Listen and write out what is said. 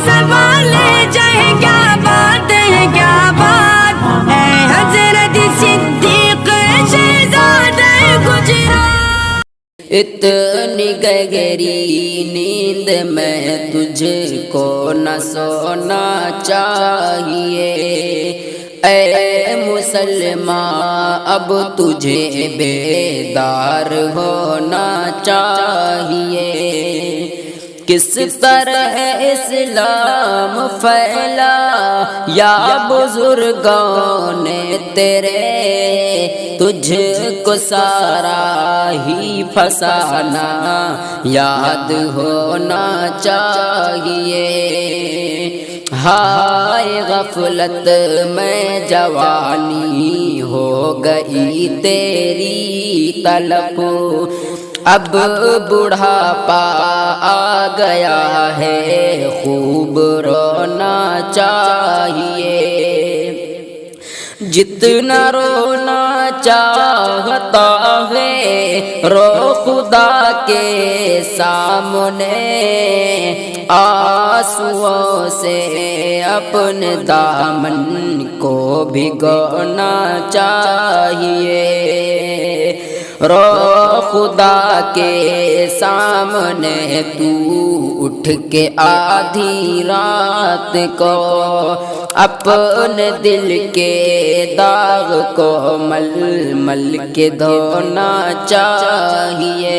سوال جائے کیا بات ہے کیا بات ہے حضرت صدیق شہزادہ گجرات۔ اتنی گہری نیند میں تجھ کو نہ سونا چاہیے، اے مسلمان اب تجھے بیدار ہونا چاہیے۔ کس طرح اسلام پھیلا یا بزرگوں نے تیرے، تجھ کو سارا ہی فسانہ یاد ہونا چاہیے۔ ہائے غفلت میں جوانی ہو گئی تیری تلف، اب بڑھاپا آ گیا ہے خوب رونا چاہیے۔ جتنا رونا چاہتا ہے رو خدا کے سامنے، آنسوؤں سے اپنے دامن کو بھگونا چاہیے۔ رو خدا کے سامنے تو اٹھ کے آدھی رات کو، اپنے دل کے داغ کو مل مل کے دھونا چاہیے۔